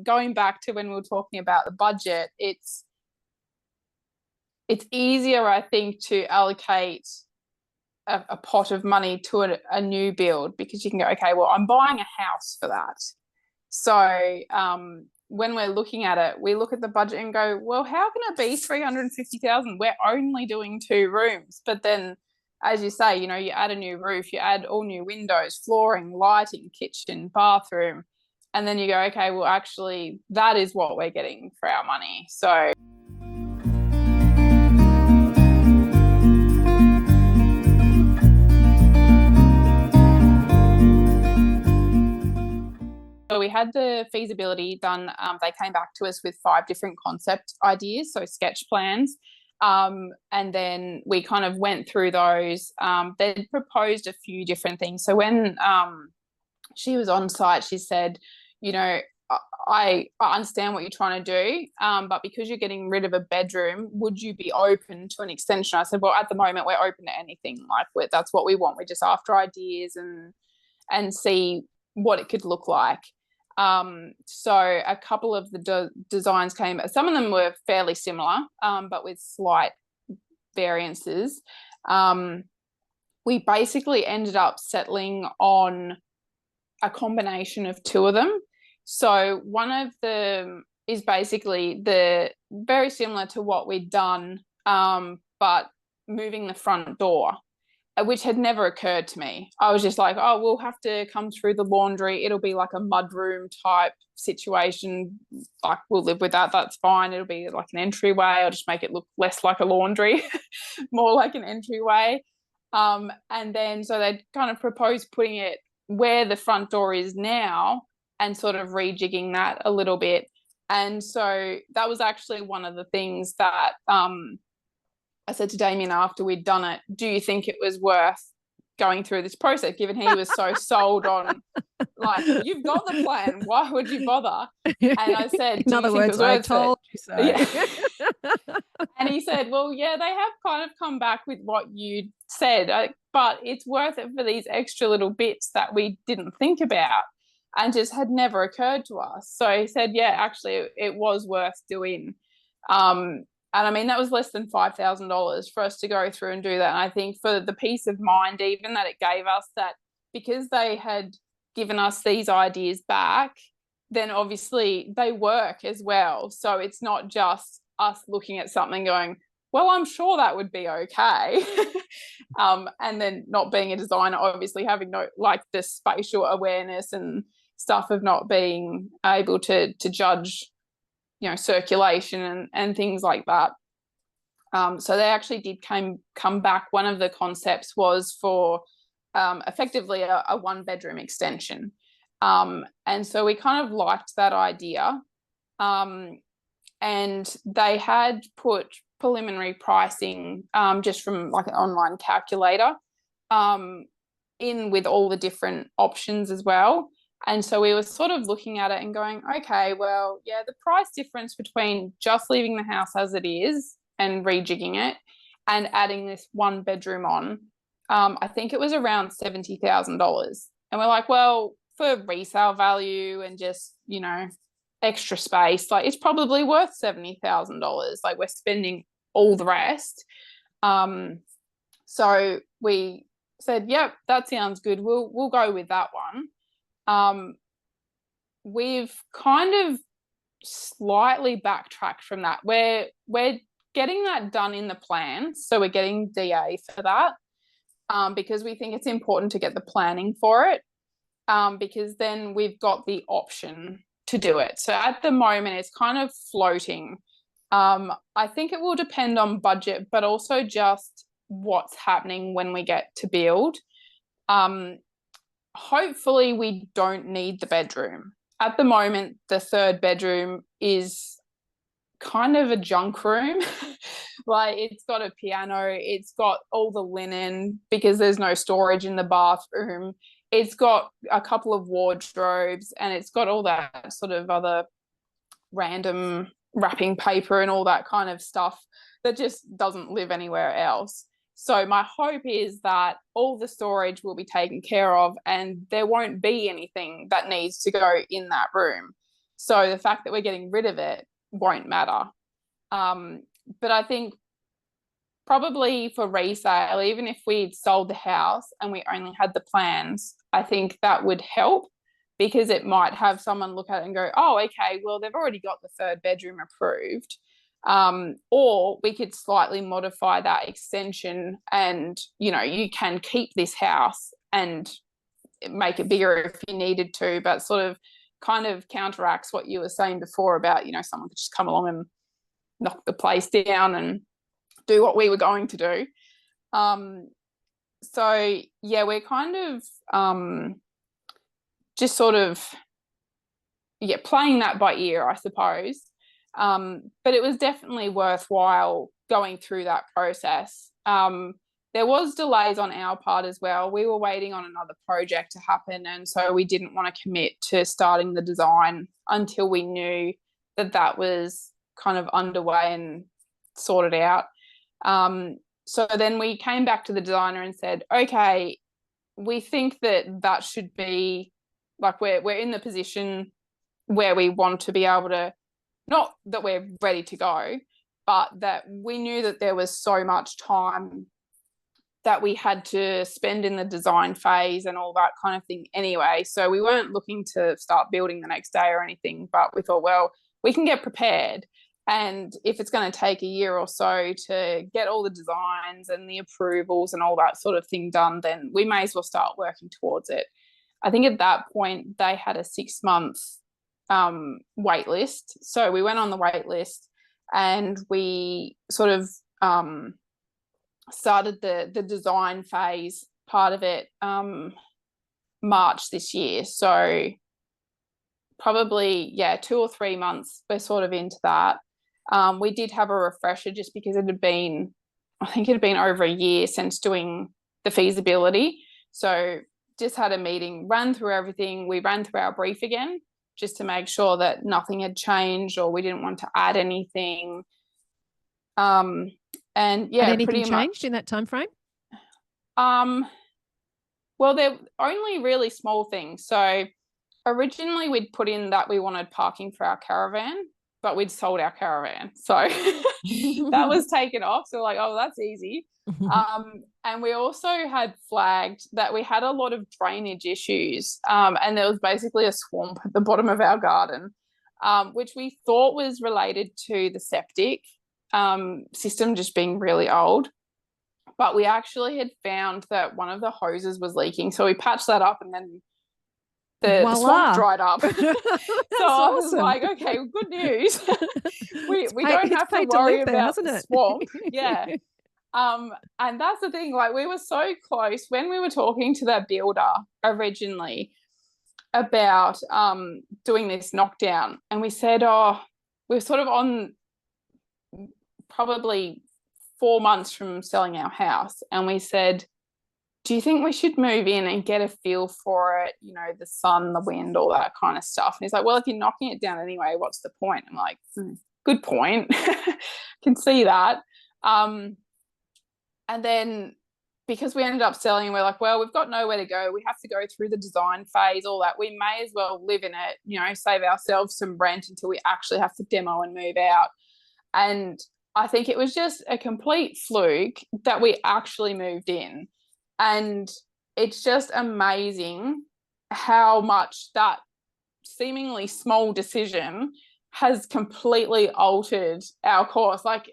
going back to when we were talking about the budget, it's easier, I think, to allocate a pot of money to a new build, because you can go, okay, well, I'm buying a house for that. So when we're looking at it, we look at the budget and go, well, how can it be 350,000? We're only doing 2 rooms. But then, as you say, you add a new roof, you add all new windows, flooring, lighting, kitchen, bathroom, and then you go, okay, well, actually, that is what we're getting for our money. So we had the feasibility done. They came back to us with 5 different concept ideas, so sketch plans. And then we kind of went through those. They proposed a few different things. So when she was on site, she said, I understand what you're trying to do, but because you're getting rid of a bedroom, would you be open to an extension? I said, well, at the moment, we're open to anything. Like, that's what we want. We're just after ideas and see what it could look like. So a couple of the designs came, some of them were fairly similar, but with slight variances. We basically ended up settling on a combination of 2 of them. So one of them is basically very similar to what we'd done, but moving the front door, which had never occurred to me. I was just like, oh, we'll have to come through the laundry. It'll be like a mudroom type situation. Like, we'll live with that. That's fine. It'll be like an entryway. I'll just make it look less like a laundry, more like an entryway. And then so they kind of proposed putting it where the front door is now and sort of rejigging that a little bit. And so that was actually one of the things that I said to Damien after we'd done it, do you think it was worth going through this process, given he was so sold on, like, you've got the plan, why would you bother? And I said, in other words, I told you so. Yeah. And he said, well, yeah, they have kind of come back with what you said, but it's worth it for these extra little bits that we didn't think about and just had never occurred to us. So he said, yeah, actually, it was worth doing. And I mean, that was less than $5,000 for us to go through and do that. And I think for the peace of mind, even that it gave us, that because they had given us these ideas back, then obviously they work as well. So it's not just us looking at something going, well, I'm sure that would be okay. And then not being a designer, obviously having the spatial awareness and stuff of not being able to judge circulation and things like that. So they actually did come back. One of the concepts was for effectively a 1-bedroom extension. And so we kind of liked that idea. And they had put preliminary pricing just from like an online calculator in with all the different options as well. And so we were sort of looking at it and going, okay, well, yeah, the price difference between just leaving the house as it is and rejigging it and adding this 1 bedroom on, I think it was around $70,000. And we're like, well, for resale value and just, extra space, like, it's probably worth $70,000. Like, we're spending all the rest. So we said, yep, that sounds good. We'll go with that one. We've kind of slightly backtracked from that. We're getting that done in the plan, so we're getting DA for that, because we think it's important to get the planning for it, because then we've got the option to do it. So at the moment, it's kind of floating. I think it will depend on budget, but also just what's happening when we get to build. Hopefully we don't need the bedroom. At the moment, the 3rd bedroom is kind of a junk room. Like, it's got a piano, it's got all the linen because there's no storage in the bathroom. It's got a couple of wardrobes, and it's got all that sort of other random wrapping paper and all that kind of stuff that just doesn't live anywhere else. So my hope is that all the storage will be taken care of and there won't be anything that needs to go in that room. So the fact that we're getting rid of it won't matter. But I think probably for resale, even if we'd sold the house and we only had the plans, I think that would help, because it might have someone look at it and go, oh, okay, well, they've already got the 3rd bedroom approved. Or we could slightly modify that extension and, you know, you can keep this house and make it bigger if you needed to, but sort of kind of counteracts what you were saying before about, you know, someone could just come along and knock the place down and do what we were going to do. So yeah, we're kind of just sort of playing that by ear, I suppose. But it was definitely worthwhile going through that process. There was delays on our part as well. We were waiting on another project to happen, and so we didn't want to commit to starting the design until we knew that that was kind of underway and sorted out. So then we came back to the designer and said, okay, we think that should be, like, we're in the position where we want to be able to, not that we're ready to go, but that we knew that there was so much time that we had to spend in the design phase and all that kind of thing anyway. So we weren't looking to start building the next day or anything, but we thought, well, we can get prepared. And if it's going to take a year or so to get all the designs and the approvals and all that sort of thing done, then we may as well start working towards it. I think at that point they had a 6-month wait list. So we went on the wait list and we sort of started the design phase part of it March this year. So probably 2 or 3 months we're sort of into that. We did have a refresher just because it had been over a year since doing the feasibility. So just had a meeting, ran through everything. We ran through our brief again just to make sure that nothing had changed or we didn't want to add anything. And had anything changed in that time frame? Well, they're only really small things. So originally we'd put in that we wanted parking for our caravan, but we'd sold our caravan. So that was taken off. So like, oh, that's easy. And we also had flagged that we had a lot of drainage issues. And there was basically a swamp at the bottom of our garden, which we thought was related to the septic system just being really old. But we actually had found that one of the hoses was leaking. So we patched that up and then the swamp dried up. So I was like, okay, well, good news. we don't have to worry about the swamp. Yeah. And that's the thing, like, we were so close when we were talking to that builder originally about doing this knockdown, and we said, oh, we're sort of on probably 4 months from selling our house, and we said, do you think we should move in and get a feel for it, you know, the sun, the wind, all that kind of stuff? And he's like, well, if you're knocking it down anyway, what's the point? I'm like, good point. Can see that. And then because we ended up selling, we're like, well, we've got nowhere to go. We have to go through the design phase, all that. We may as well live in it, you know, save ourselves some rent until we actually have to demo and move out. And I think it was just a complete fluke that we actually moved in. And it's just amazing how much that seemingly small decision has completely altered our course. Like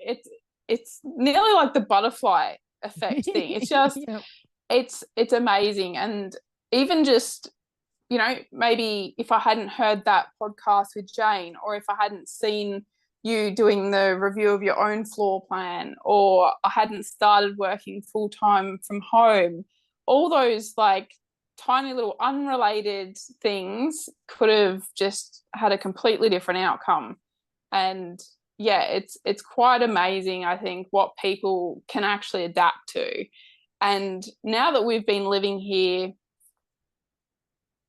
it's nearly like the butterfly effect thing. It's just it's amazing. And even just, you know, maybe if I hadn't heard that podcast with Jane, or if I hadn't seen you doing the review of your own floor plan, or I hadn't started working full-time from home, all those like tiny little unrelated things could have just had a completely different outcome. And yeah, it's quite amazing, I think, what people can actually adapt to. And now that we've been living here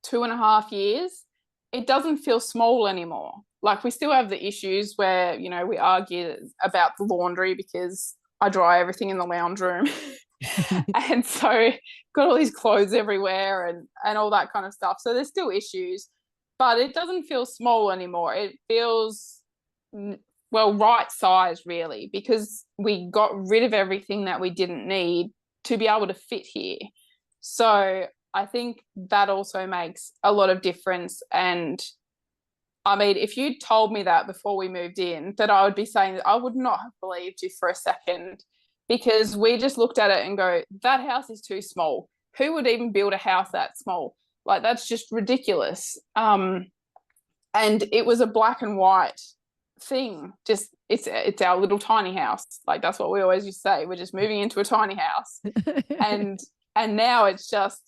2.5 years, it doesn't feel small anymore. Like, we still have the issues where, you know, we argue about the laundry because I dry everything in the lounge room. And so got all these clothes everywhere and all that kind of stuff. So there's still issues. but it doesn't feel small anymore. It feels, well, right size really, because we got rid of everything that we didn't need to be able to fit here. So I think that also makes a lot of difference. And I mean, if you told me that before we moved in, that I would be saying that, I would not have believed you for a second, because we just looked at it and go, that house is too small. Who would even build a house that small? Like, that's just ridiculous. And it was a black and white thing. Just it's our little tiny house. Like, that's what we always used to say. We're just moving into a tiny house. and now it's just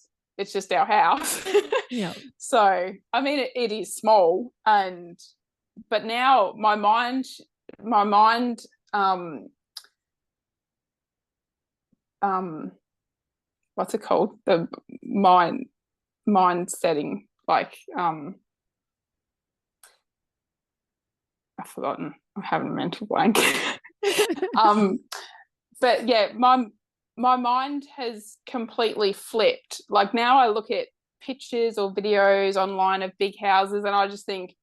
our house. Yeah. So I mean, it is small, but now my mind what's it called, the mind setting, like I've forgotten, I'm having a mental blank. But yeah, my mind has completely flipped. Like, now I look at pictures or videos online of big houses and I just think,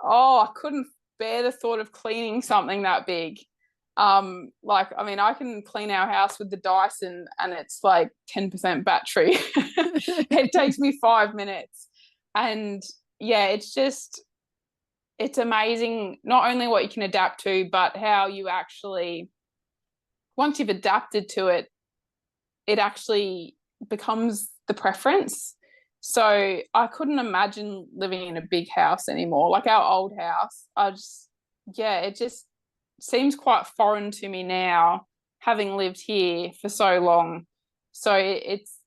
oh, I couldn't bear the thought of cleaning something that big. Like, I mean, I can clean our house with the Dyson and it's like 10% battery. It takes me 5 minutes. And yeah, it's amazing not only what you can adapt to, but how you actually, once you've adapted to it, it actually becomes the preference. So I couldn't imagine living in a big house anymore. Like our old house, it just seems quite foreign to me now, having lived here for so long. So it's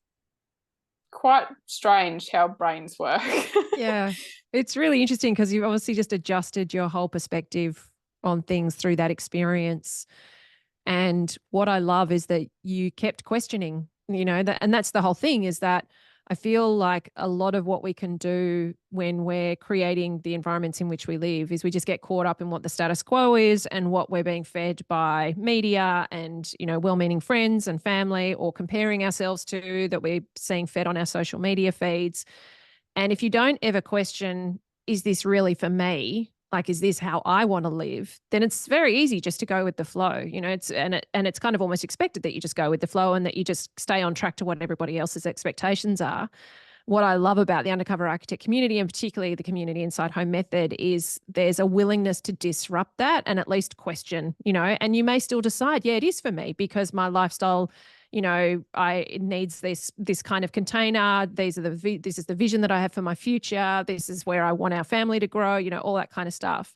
quite strange how brains work. Yeah. It's really interesting because you've obviously just adjusted your whole perspective on things through that experience. And what I love is that you kept questioning, and that's the whole thing, is that I feel like a lot of what we can do when we're creating the environments in which we live is we just get caught up in what the status quo is and what we're being fed by media and, well-meaning friends and family, or comparing ourselves to that we're seeing fed on our social media feeds. And if you don't ever question, is this really for me? Like, is this how I want to live? Then it's very easy just to go with the flow. It's kind of almost expected that you just go with the flow and that you just stay on track to what everybody else's expectations are. What I love about the Undercover Architect community, and particularly the community inside Home Method, is there's a willingness to disrupt that and at least question, and you may still decide, yeah, it is for me because my lifestyle, it needs this kind of container. This is the vision that I have for my future. This is where I want our family to grow, all that kind of stuff.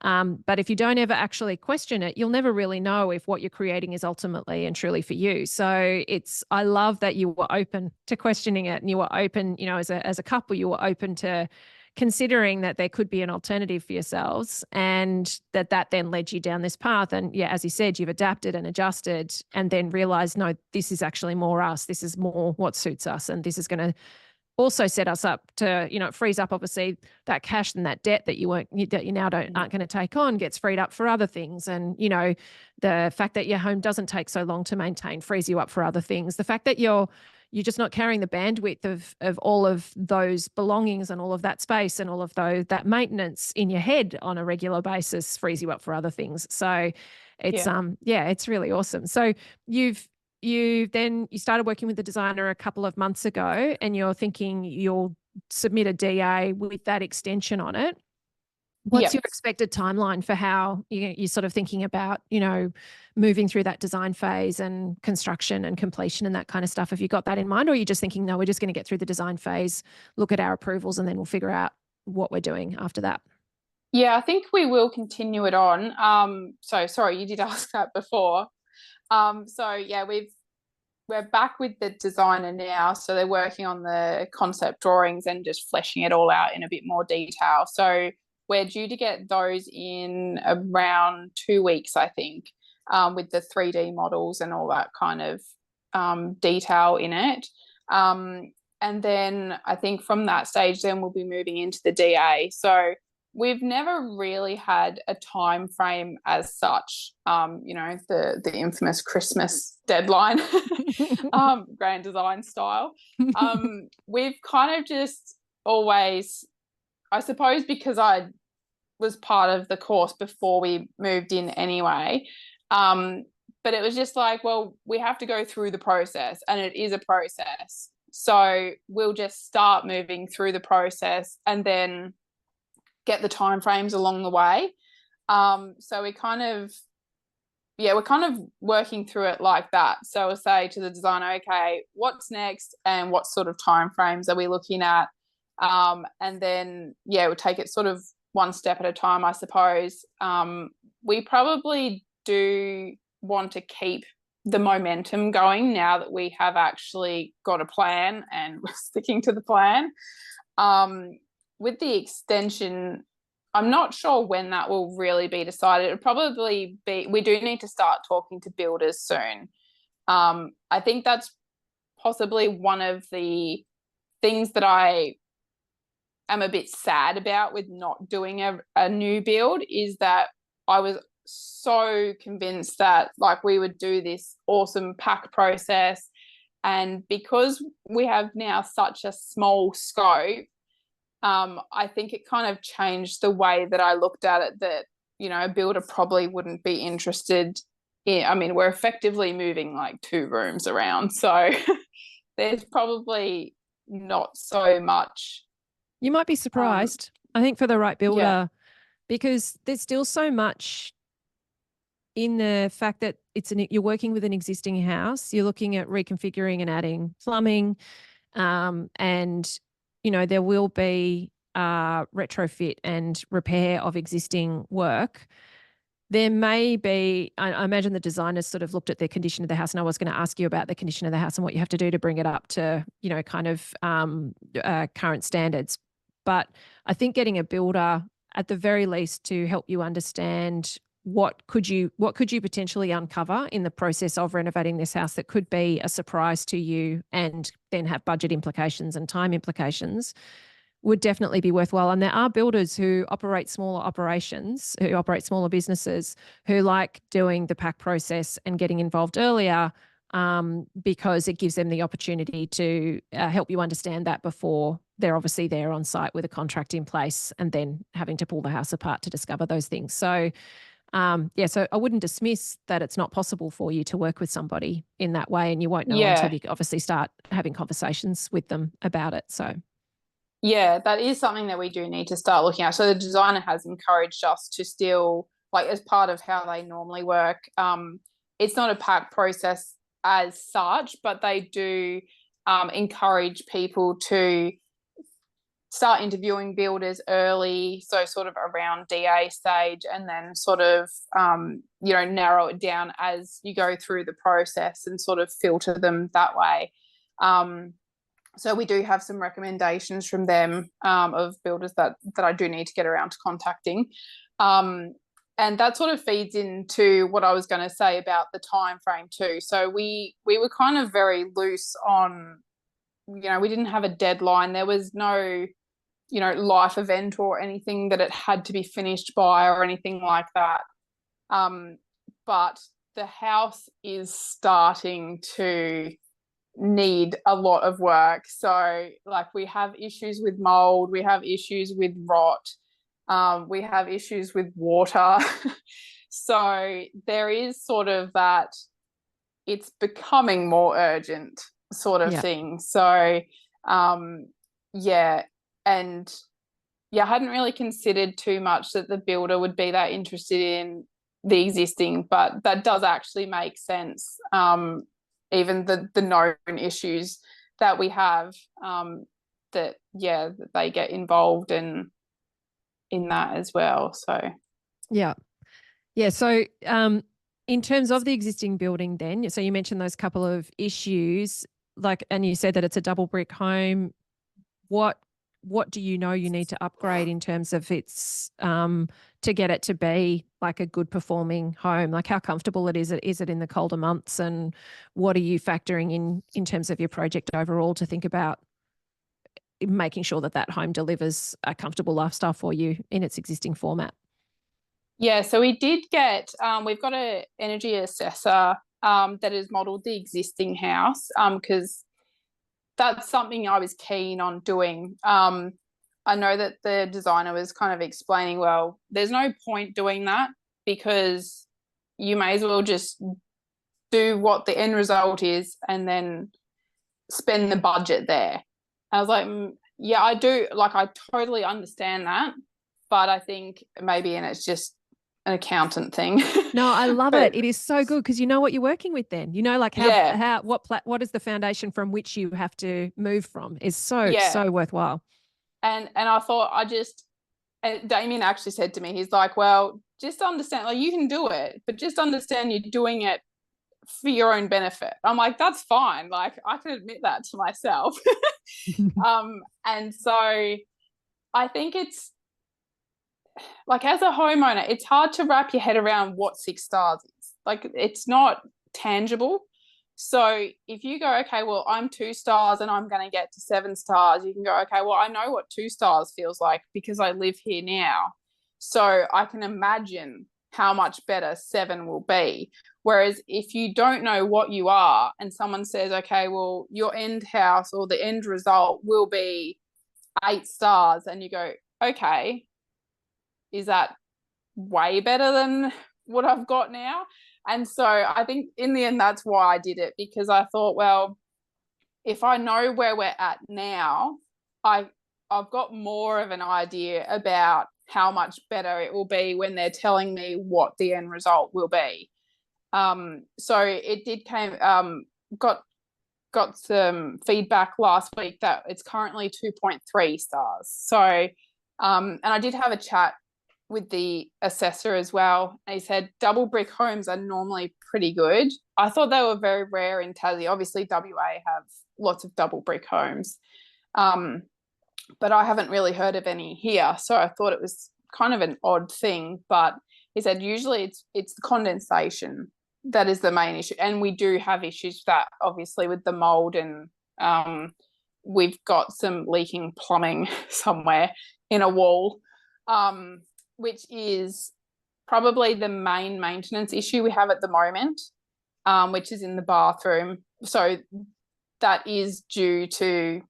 But if you don't ever actually question it, you'll never really know if what you're creating is ultimately and truly for you. So I love that you were open to questioning it, and you were open, as a couple, you were open to considering that there could be an alternative for yourselves, and that then led you down this path. And yeah, as you said, you've adapted and adjusted and then realized, no, this is actually more us. This is more what suits us. And this is going to also set us up to, it frees up obviously that cash and that debt that you now aren't going to take on gets freed up for other things. And, the fact that your home doesn't take so long to maintain frees you up for other things. The fact that you're just not carrying the bandwidth of all of those belongings and all of that space and all of that maintenance in your head on a regular basis frees you up for other things. So it's, it's really awesome. So you started working with the designer a couple of months ago, and you're thinking you'll submit a DA with that extension on it. What's your expected timeline for how you're sort of thinking about, moving through that design phase and construction and completion and that kind of stuff? Have you got that in mind, or are you just thinking, no, we're just going to get through the design phase, look at our approvals, and then we'll figure out what we're doing after that? Yeah, I think we will continue it on. So sorry, you did ask that before. So yeah, we're back with the designer now. So they're working on the concept drawings and just fleshing it all out in a bit more detail. So we're due to get those in around 2 weeks, I think, with the 3D models and all that kind of detail in it. And then I think from that stage, then we'll be moving into the DA. So we've never really had a time frame as such, the infamous Christmas deadline, grand design style. We've kind of just always I suppose because I was part of the course before we moved in anyway. But it was just like, well, we have to go through the process, and it is a process. So we'll just start moving through the process and then get the timeframes along the way. So we kind of, we're kind of working through it like that. So we'll say to the designer, okay, what's next and what sort of timeframes are we looking at? And then, we'll take it sort of one step at a time, I suppose. We probably do want to keep the momentum going now that we have actually got a plan and we're sticking to the plan. With the extension, I'm not sure when that will really be decided. It'll probably be, we do need to start talking to builders soon. I think that's possibly one of the things that I am a bit sad about with not doing a new build, is that I was so convinced that like we would do this awesome pack process, and because we have now such a small scope, I think it kind of changed the way that I looked at it, that, a builder probably wouldn't be interested in, I mean, we're effectively moving like 2 rooms around. So there's probably not so much. You might be surprised, I think, for the right builder, because there's still so much in the fact that you're working with an existing house. You're looking at reconfiguring and adding plumbing, and there will be retrofit and repair of existing work. There may be, I imagine the designers sort of looked at the condition of the house, and I was going to ask you about the condition of the house and what you have to do to bring it up to, kind of current standards. But I think getting a builder at the very least to help you understand what could you potentially uncover in the process of renovating this house that could be a surprise to you and then have budget implications and time implications would definitely be worthwhile. And there are builders who operate smaller operations, who operate smaller businesses, who like doing the pack process and getting involved earlier, because it gives them the opportunity to help you understand that before they're obviously there on site with a contract in place and then having to pull the house apart to discover those things. So so I wouldn't dismiss that it's not possible for you to work with somebody in that way, and you won't know until you obviously start having conversations with them about it. So that is something that we do need to start looking at. So the designer has encouraged us to still, like, as part of how they normally work, it's not a pack process as such, but they do encourage people to start interviewing builders early, so sort of around DA stage, and then sort of narrow it down as you go through the process and sort of filter them that way. So we do have some recommendations from them of builders that I do need to get around to contacting. And that sort of feeds into what I was going to say about the time frame too. So we were kind of very loose on, we didn't have a deadline. There was no life event or anything that it had to be finished by or anything like that. But the house is starting to need a lot of work. So like we have issues with mold, we have issues with rot, we have issues with water. So there is sort of that, it's becoming more urgent sort of thing. So and I hadn't really considered too much that the builder would be that interested in the existing, but that does actually make sense. Even the known issues that we have, that they get involved in that as well. So so in terms of the existing building then, so you mentioned those couple of issues, and you said that it's a double brick home. What do you need to upgrade in terms of its to get it to be like a good performing home? Like how comfortable is it in the colder months, and what are you factoring in terms of your project overall to think about making sure that home delivers a comfortable lifestyle for you in its existing format? So we did get, we've got an energy assessor that has modelled the existing house, because that's something I was keen on doing. I know that the designer was kind of explaining, well, there's no point doing that because you may as well just do what the end result is and then spend the budget there. I was like, yeah, I do. Like, I totally understand that, but I think maybe, and it's just an accountant thing. No, I love But it. It is so good because you know what you're working with then. You know, like yeah, what is the foundation from which you have to move from is so, yeah. so worthwhile. And I thought and Damien actually said to me, he's like, well, just understand, like, you can do it, but just understand you're doing it for your own benefit. I'm like, that's fine. Like, I can admit that to myself. And so I think it's like, as a homeowner, it's hard to wrap your head around what 6 stars is. Like, it's not tangible. So if you go, okay, well, I'm 2 stars and I'm going to get to 7 stars, you can go, okay, well, I know what 2 stars feels like because I live here now. So I can imagine how much better 7 will be. Whereas if you don't know what you are and someone says, okay, well, your end house or the end result will be 8 stars, and you go, okay, is that way better than what I've got now? And so I think in the end, that's why I did it, because I thought, well, if I know where we're at now, I've got more of an idea about how much better it will be when they're telling me what the end result will be. So it did got some feedback last week that it's currently 2.3 stars. So and I did have a chat with the assessor as well. And he said double brick homes are normally pretty good. I thought they were very rare in Tassie. Obviously, WA have lots of double brick homes, but I haven't really heard of any here. So I thought it was kind of an odd thing. But he said usually it's the condensation that is the main issue, and we do have issues with that, obviously, with the mold, and we've got some leaking plumbing somewhere in a wall. Which is probably the main maintenance issue we have at the moment, which is in the bathroom. So that is due to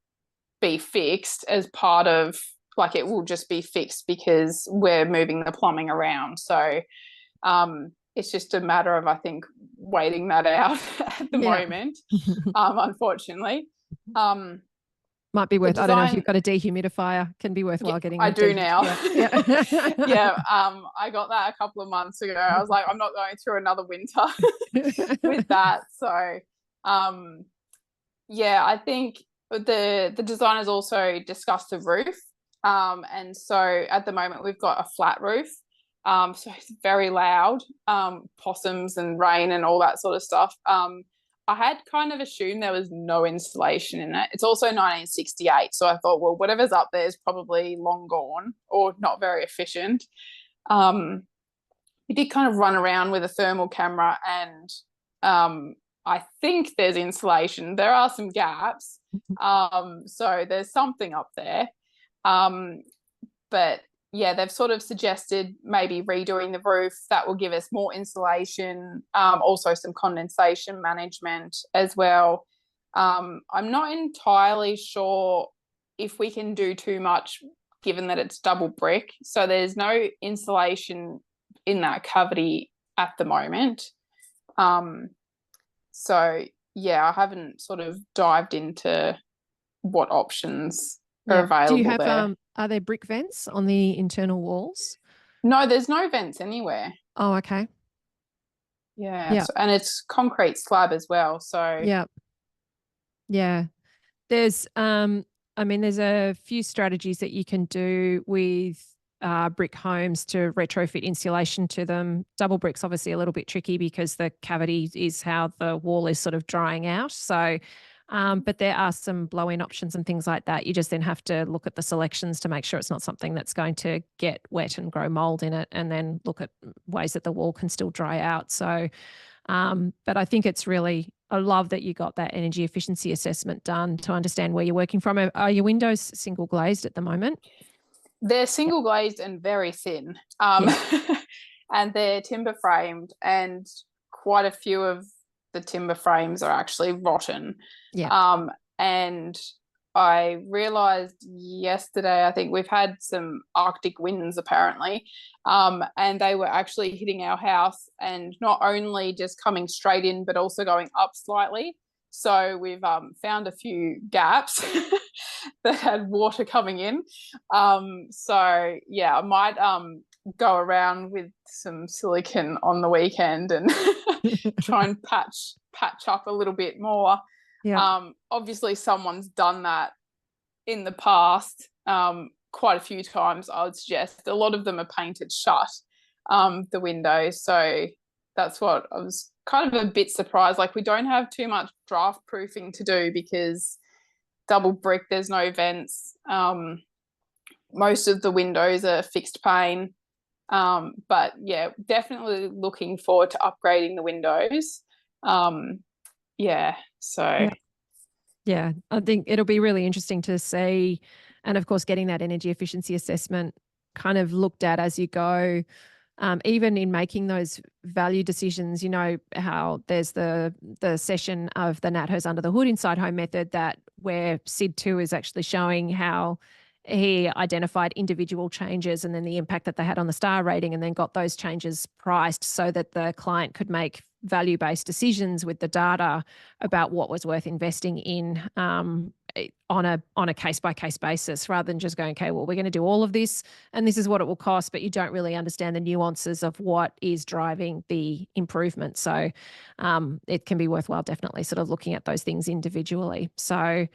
be fixed as part of, like, it will just be fixed because we're moving the plumbing around. So it's just a matter of, I think, waiting that out at the moment, unfortunately. Might be worth, design, I don't know if you've got a dehumidifier, can be worthwhile getting. I do now. Yeah. Yeah. I got that a couple of months ago. I was like, I'm not going through another winter with that. So yeah, I think the designers also discussed the roof. And so at the moment we've got a flat roof. So it's very loud, possums and rain and all that sort of stuff. I had kind of assumed there was no insulation in it. It's also 1968. So I thought, well, whatever's up there is probably long gone or not very efficient. We did kind of run around with a thermal camera, and I think there's insulation. There are some gaps. So there's something up there. But yeah, they've sort of suggested maybe redoing the roof. That will give us more insulation, also some condensation management as well. I'm not entirely sure if we can do too much, given that it's double brick. So there's no insulation in that cavity at the moment. So yeah, I haven't sort of dived into what options are available. Do you have there. Are there brick vents on the internal walls? No, there's no vents anywhere. Oh, okay. Yeah. So, and it's concrete slab as well. So yeah. There's I mean, there's a few strategies that you can do with brick homes to retrofit insulation to them. Double brick's obviously a little bit tricky because the cavity is how the wall is sort of drying out. So but there are some blow-in options and things like that. You just then have to look at the selections to make sure it's not something that's going to get wet and grow mold in it, and then look at ways that the wall can still dry out. So, but I think it's really, I love that you got that energy efficiency assessment done to understand where you're working from. Are your windows single glazed at the moment? They're single glazed and very thin, and they're timber framed, and quite a few of the timber frames are actually rotten. And I realized yesterday, I think we've had some Arctic winds apparently, and they were actually hitting our house and not only just coming straight in, but also going up slightly. So we've found a few gaps that had water coming in. So yeah, I might go around with some silicone on the weekend and try and patch up a little bit more. Yeah. Obviously someone's done that in the past, quite a few times. I would suggest a lot of them are painted shut, the windows. So that's what I was kind of a bit surprised. Like, we don't have too much draft proofing to do because double brick, there's no vents. Most of the windows are fixed pane. But yeah, definitely looking forward to upgrading the windows. Yeah, so Yeah. Yeah, I think it'll be really interesting to see. And of course, getting that energy efficiency assessment kind of looked at as you go. Even in making those value decisions, you know how there's the session of the Nat Hers Under the Hood Inside Home Method, that where Sid 2 is actually showing how he identified individual changes and then the impact that they had on the star rating, and then got those changes priced so that the client could make value-based decisions with the data about what was worth investing in, on a case-by-case basis, rather than just going, okay, well, we're going to do all of this and this is what it will cost, but you don't really understand the nuances of what is driving the improvement. So it can be worthwhile definitely sort of looking at those things individually. So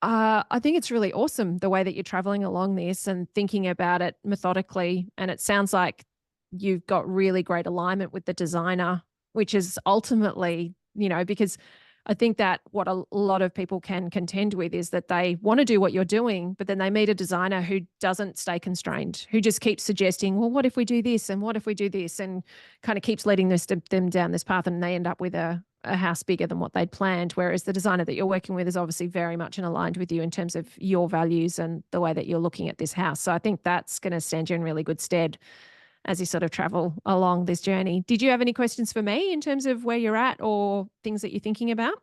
I think it's really awesome the way that you're traveling along this and thinking about it methodically. And it sounds like you've got really great alignment with the designer, which is ultimately, you know, because I think that what a lot of people can contend with is that they want to do what you're doing, but then they meet a designer who doesn't stay constrained, who just keeps suggesting, well, what if we do this? And what if we do this? And kind of keeps leading them down this path, and they end up with a house bigger than what they'd planned. Whereas the designer that you're working with is obviously very much in aligned with you in terms of your values and the way that you're looking at this house. So I think that's going to stand you in really good stead as you sort of travel along this journey. Did you have any questions for me in terms of where you're at or things that you're thinking about?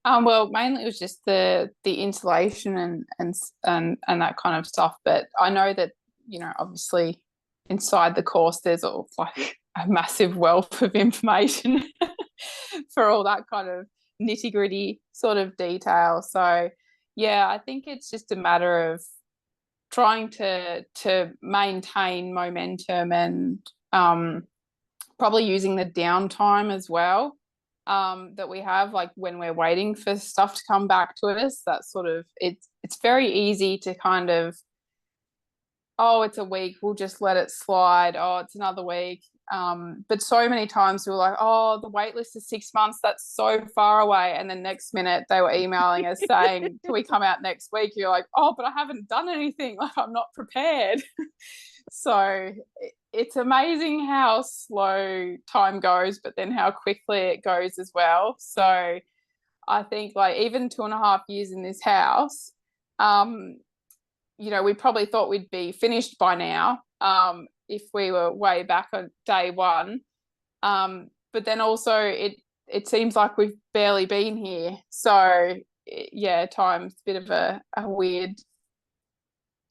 well, mainly it was just the insulation and that kind of stuff. But I know that, you know, obviously inside the course there's all like a massive wealth of information for all that kind of nitty gritty sort of detail. So yeah, I think it's just a matter of trying to maintain momentum and probably using the downtime as well, that we have, like when we're waiting for stuff to come back to us. That sort of, it's very easy to kind of, oh, it's a week, we'll just let it slide. Oh, it's another week. But so many times we were like, oh, the wait list is 6 months, that's so far away. And then next minute they were emailing us saying, can we come out next week? You're like, oh, but I haven't done anything. Like, I'm not prepared. So it's amazing how slow time goes, but then how quickly it goes as well. So I think, like, even 2.5 years in this house, you know, we probably thought we'd be finished by now, if we were way back on day one. But then also it seems like we've barely been here. So yeah, time's a bit of a weird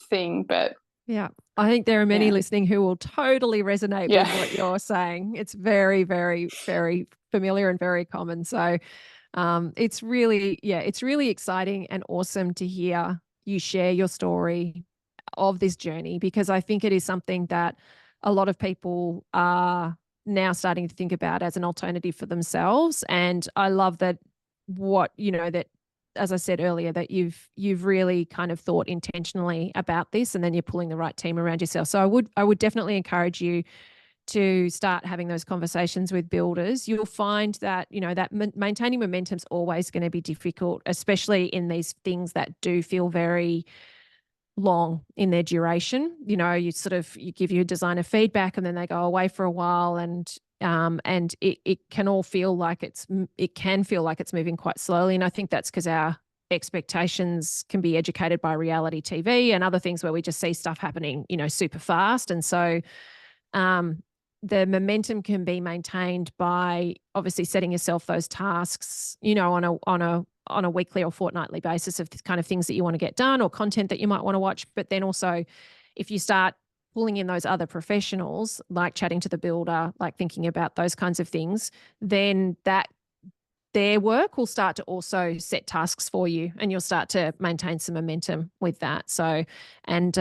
thing, but yeah, I think there are many yeah. listening who will totally resonate Yeah. with what you're saying. It's very, very, very familiar and very common. So it's really, yeah, it's really exciting and awesome to hear you share your story of this journey, because I think it is something that a lot of people are now starting to think about as an alternative for themselves. And I love that, what, you know, that, as I said earlier, that you've really kind of thought intentionally about this, and then you're pulling the right team around yourself. So I would definitely encourage you to start having those conversations with builders. You'll find that, you know, that maintaining momentum is always going to be difficult, especially in these things that do feel very long in their duration. You know, you give your designer feedback and then they go away for a while, and it can all feel like it can feel like it's moving quite slowly. And I think that's because our expectations can be educated by reality TV and other things where we just see stuff happening, you know, super fast. And so the momentum can be maintained by obviously setting yourself those tasks, you know, on on a weekly or fortnightly basis of the kind of things that you want to get done or content that you might want to watch. But then also if you start pulling in those other professionals, like chatting to the builder, like thinking about those kinds of things, then that their work will start to also set tasks for you, and you'll start to maintain some momentum with that. So, and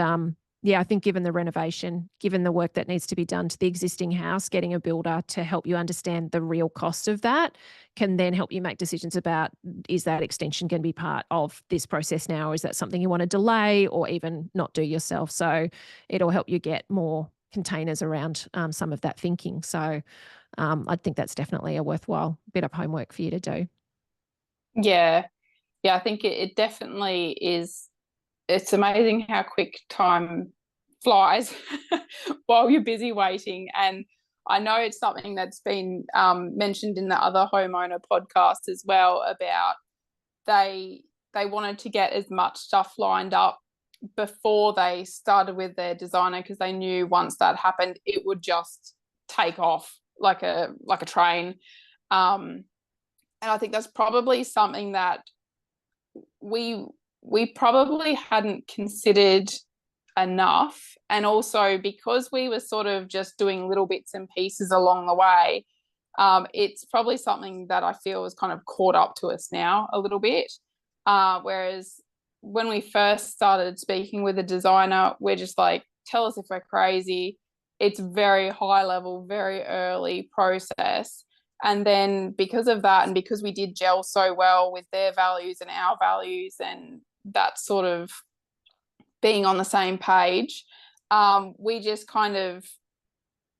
yeah, I think given the renovation, given the work that needs to be done to the existing house, getting a builder to help you understand the real cost of that can then help you make decisions about, is that extension going to be part of this process now? Or is that something you want to delay or even not do yourself? So it'll help you get more containers around some of that thinking. So I think that's definitely a worthwhile bit of homework for you to do. Yeah. Yeah, I think it definitely is. It's amazing how quick time flies while you're busy waiting. And I know it's something that's been mentioned in the other homeowner podcast as well, about they wanted to get as much stuff lined up before they started with their designer, because they knew once that happened, it would just take off like a train. And I think that's probably something that we probably hadn't considered enough. And also because we were sort of just doing little bits and pieces along the way, it's probably something that I feel is kind of caught up to us now a little bit. Whereas when we first started speaking with a designer, we're just like, tell us if we're crazy. It's very high level, very early process. And then because of that, and because we did gel so well with their values and our values, and that sort of being on the same page, we just kind of,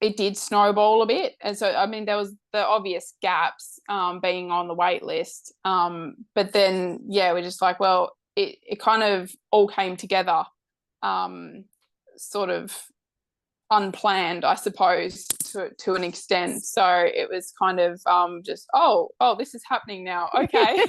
it did snowball a bit. And so, I mean, there was the obvious gaps, being on the wait list. But then, yeah, we're just like, well, it kind of all came together, sort of unplanned, I suppose, to an extent. So it was kind of just, oh, this is happening now. Okay.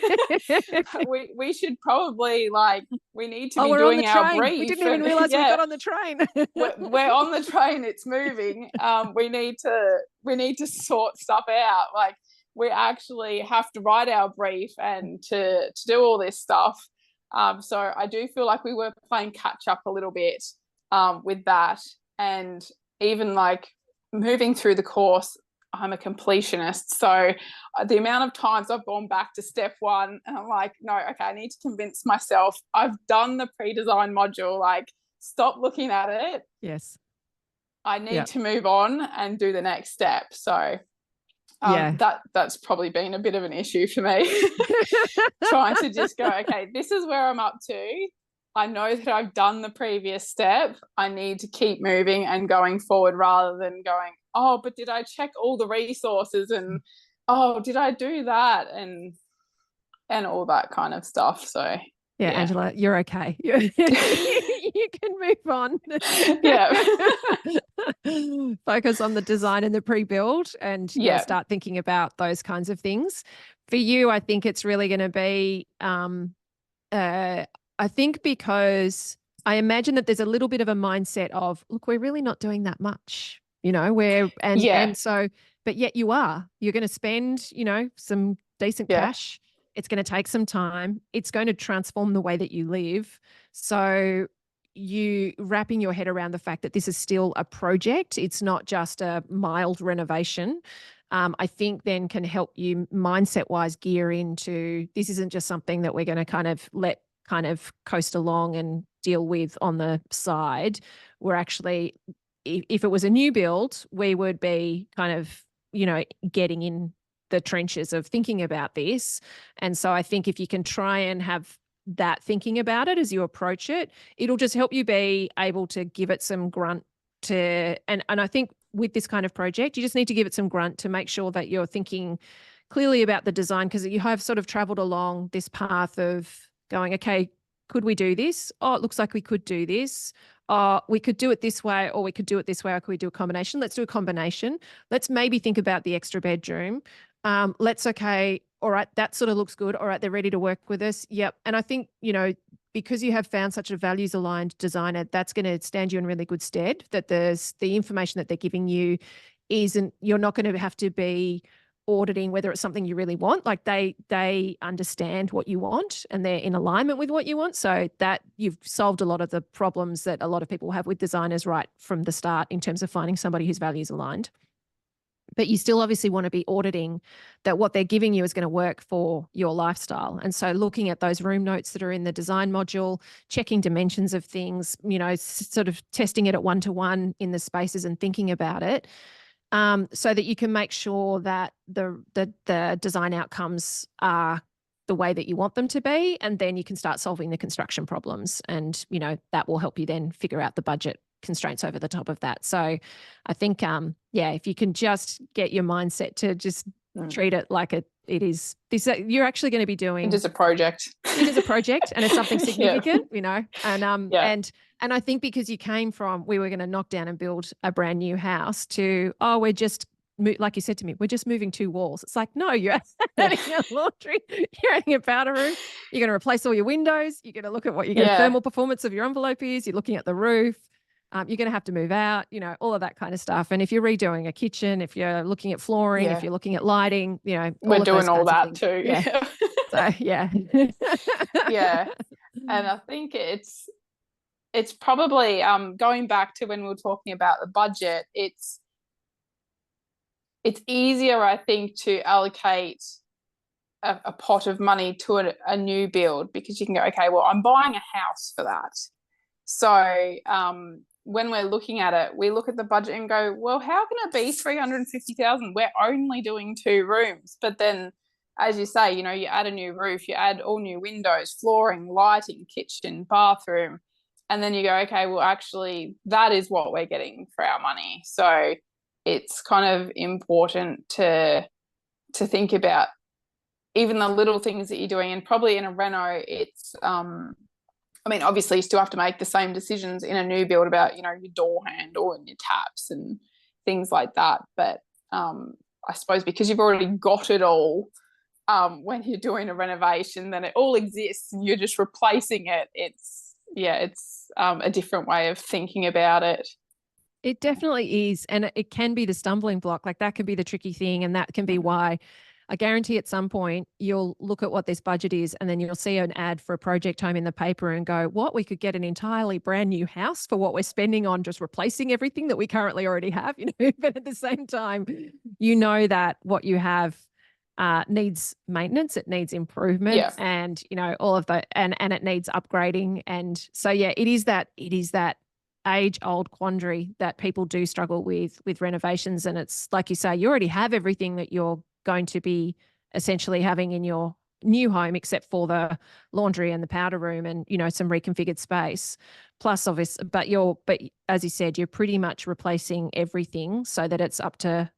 we should probably, like, we need to be doing our brief. We didn't even realize we got on the train. we're on the train, it's moving. We need to sort stuff out. Like, we actually have to write our brief and to do all this stuff. So I do feel like we were playing catch up a little bit with that. And even like moving through the course, I'm a completionist. So the amount of times I've gone back to step one and I'm like, no, okay, I need to convince myself I've done the pre-design module. Like, stop looking at it. Yes. I need to move on and do the next step. So that's probably been a bit of an issue for me. Trying to just go, okay, this is where I'm up to. I know that I've done the previous step. I need to keep moving and going forward, rather than going, oh, but did I check all the resources, and oh, did I do that, and all that kind of stuff. So yeah, Angela, you're okay. You can move on. Yeah. Focus on the design and the pre-build, and start thinking about those kinds of things. For you, I think it's really going to be I think, because I imagine that there's a little bit of a mindset of, look, we're really not doing that much, and so, but yet you're going to spend, some decent cash. It's going to take some time. It's going to transform the way that you live. So you wrapping your head around the fact that this is still a project. It's not just a mild renovation. I think then can help you mindset-wise gear into, this isn't just something that we're going to kind of coast along and deal with on the side. We're actually, if it was a new build, we would be kind of, getting in the trenches of thinking about this. And so I think if you can try and have that thinking about it as you approach it, it'll just help you be able to give it some grunt to, and I think with this kind of project, you just need to give it some grunt to make sure that you're thinking clearly about the design, because you have sort of traveled along this path of going, okay, could we do this? Oh, it looks like we could do this. We could do it this way, or we could do it this way, or could we do a combination? Let's do a combination. Let's maybe think about the extra bedroom. All right, that sort of looks good. All right, they're ready to work with us. Yep. And I think, because you have found such a values-aligned designer, that's going to stand you in really good stead, that there's the information that they're giving you you're not going to have to be auditing whether it's something you really want. Like they understand what you want and they're in alignment with what you want. So that you've solved a lot of the problems that a lot of people have with designers right from the start in terms of finding somebody whose values aligned. But you still obviously want to be auditing that what they're giving you is going to work for your lifestyle. And so looking at those room notes that are in the design module, checking dimensions of things, sort of testing it at 1-to-1 in the spaces and thinking about it, so that you can make sure that the design outcomes are the way that you want them to be. And then you can start solving the construction problems. And, that will help you then figure out the budget constraints over the top of that. So I think, if you can just get your mindset to just treat it like it is, you're actually going to be doing. It is a project. It is a project and it's something significant, and I think because you came from, we were going to knock down and build a brand new house to, we're just, like you said to me, we're just moving 2 walls. It's like, no, you're adding a laundry, you're adding a powder room, you're going to replace all your windows, you're going to look at what your thermal performance of your envelope is, you're looking at the roof, you're going to have to move out, all of that kind of stuff. And if you're redoing a kitchen, if you're looking at flooring, if you're looking at lighting, we're doing all that too. Yeah. So, yeah. Yeah. And I think it's probably, going back to when we were talking about the budget, it's easier, I think, to allocate a pot of money to a new build because you can go, okay, well, I'm buying a house for that. So when we're looking at it, we look at the budget and go, well, how can it be 350,000? We're only doing 2 rooms. But then, as you say, you add a new roof, you add all new windows, flooring, lighting, kitchen, bathroom, and then you go, okay, well, actually, that is what we're getting for our money. So it's kind of important to think about even the little things that you're doing. And probably in a reno, it's obviously you still have to make the same decisions in a new build about, your door handle and your taps and things like that. But I suppose because you've already got it all, when you're doing a renovation, then it all exists and you're just replacing it. It's a different way of thinking about it. It definitely is. And it can be the stumbling block. Like that can be the tricky thing. And that can be why I guarantee at some point you'll look at what this budget is and then you'll see an ad for a project home in the paper and go, what, we could get an entirely brand new house for what we're spending on just replacing everything that we currently already have, but at the same time, that what you have needs maintenance, it needs improvement and, all of that, and it needs upgrading. And so, it is that age-old quandary that people do struggle with renovations. And it's like you say, you already have everything that you're going to be essentially having in your new home, except for the laundry and the powder room and, some reconfigured space. Plus, obviously, but as you said, you're pretty much replacing everything so that it's up to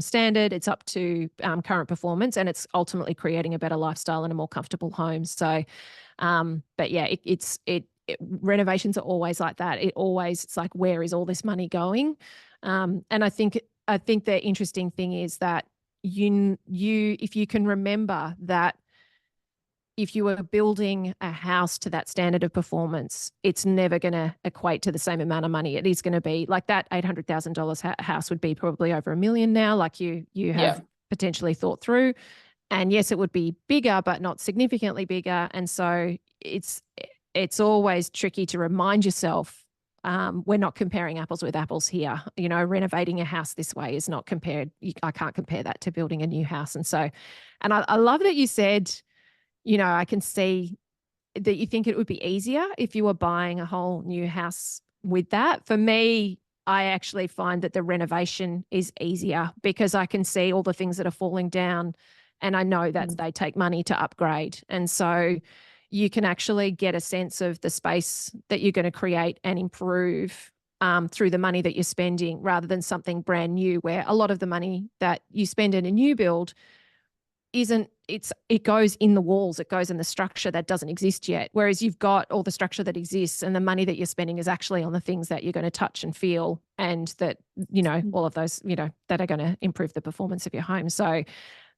standard, it's up to current performance, and it's ultimately creating a better lifestyle and a more comfortable home. So, renovations are always like that. It's like, where is all this money going? And I think the interesting thing is that if you can remember that if you were building a house to that standard of performance, it's never going to equate to the same amount of money. It is going to be like that $800,000 house would be probably over $1 million now, like you have potentially thought through. And yes, it would be bigger, but not significantly bigger. And so it's always tricky to remind yourself, we're not comparing apples with apples here. Renovating a house this way is not compared. I can't compare that to building a new house. And so, and I love that you said, I can see that you think it would be easier if you were buying a whole new house with that. For me, I actually find that the renovation is easier because I can see all the things that are falling down and I know that they take money to upgrade. And so you can actually get a sense of the space that you're going to create and improve through the money that you're spending, rather than something brand new where a lot of the money that you spend in a new build it goes in the walls, it goes in the structure that doesn't exist yet. Whereas you've got all the structure that exists and the money that you're spending is actually on the things that you're going to touch and feel and that, all of those, that are going to improve the performance of your home. So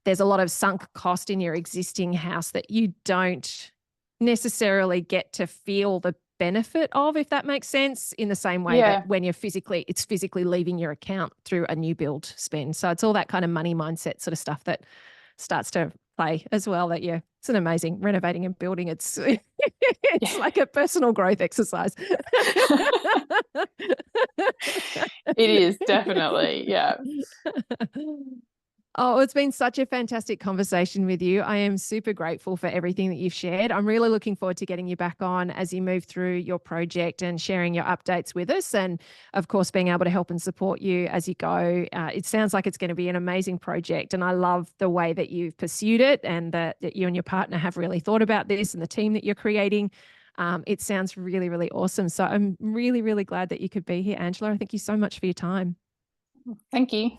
there's a lot of sunk cost in your existing house that you don't necessarily get to feel benefit of, if that makes sense, in the same way Yeah. that when it's physically leaving your account through a new build spend. So it's all that kind of money mindset sort of stuff that starts to play as well. That, yeah, it's an amazing renovating and building. It's it's like a personal growth exercise. It is, definitely. Yeah. Oh, it's been such a fantastic conversation with you. I am super grateful for everything that you've shared. I'm really looking forward to getting you back on as you move through your project and sharing your updates with us. And of course, being able to help and support you as you go. It sounds like it's going to be an amazing project. And I love the way that you've pursued it, and that you and your partner have really thought about this, and the team that you're creating. It sounds really, really awesome. So I'm really, really glad that you could be here, Angela. Thank you so much for your time. Thank you.